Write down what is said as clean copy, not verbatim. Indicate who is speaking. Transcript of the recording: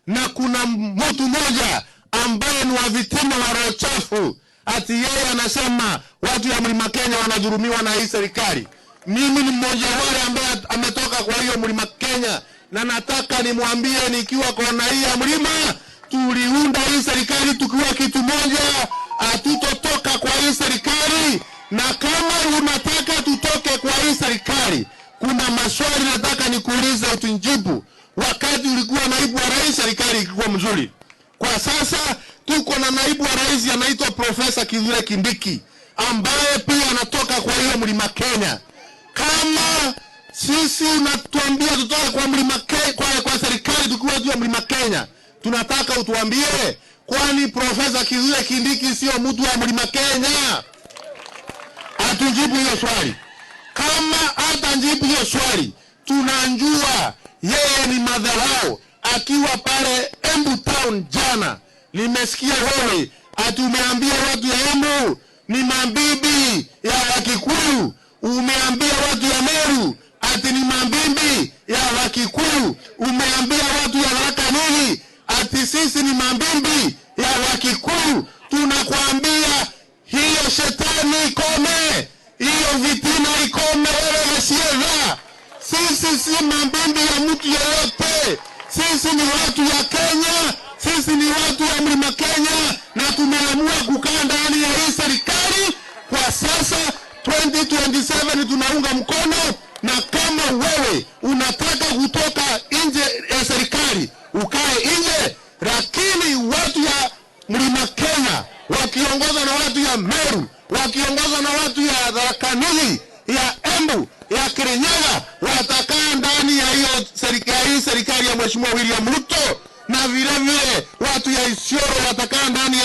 Speaker 1: na kuna mtu mmoja ambaye ni wa vitima wa roho chafu, ati yeye anasema watu ya Mlima Kenya wanadhulumiwa na hii serikali. Mimi ni mmoja wale ambaye ametoka kwa hiyo Mlima Kenya, na nataka nimwambie nikiwa kona hii ya mlima, tuliunda hii serikali tukiwa kitu moja, hatutotoka kwa hii serikali. Na kama unataka tutoke kwa hii serikali, kuna maswali nataka nikuulize utunijibu. Wakati ulikuwa naibu wa rais, serikali ilikuwa mzuri. Kwa sasa tuko na naibu wa rais anaitwa Profesa Kithure Kindiki, ambaye pia anatoka kwa hiyo Mlima Kenya. Kama sisi unatuambia tutoka kwa Mlima Kenya, kwa serikali tukiwa tu Mlima Kenya, tunataka utuambie, kwani Profesa Kithure Kindiki sio mtu wa Mlima Kenya? Atujibu hiyo swali. Kama hatajibu hiyo swali, tunanjua yeye ni madharau. Akiwa pale Embu Town jana, nimesikia wewe ati umeambia watu ya Embu ni mabibi ya Wakikuyu, umeambia watu ya Meru ati ni mabibi ya Wakikuyu, umeambia watu ya Wakanini ati sisi ni mabibi ya Wakikuyu. Tunakuambia hiyo shetani ikome, hiyo vitina ikome, wewe Gachagua. Sisi si mabibi ya mtu yoyote. Sisi ni watu ya Kenya, sisi ni watu ya Mlima Kenya, na tumeamua kukaa ndani ya hii serikali. Kwa sasa 2027 tunaunga mkono, na kama wewe unataka kutoka nje ya serikali, ukae nje. Lakini watu ya Mlima Kenya wakiongozwa na watu ya Meru, wakiongozwa na watu ya Tharaka-Nithi, ya Embu, ya Kirinyaga, watakaa ndani ya hiyo serikali ya Mheshimiwa William Ruto, na vile vile watu ya Isiolo watakaa ndani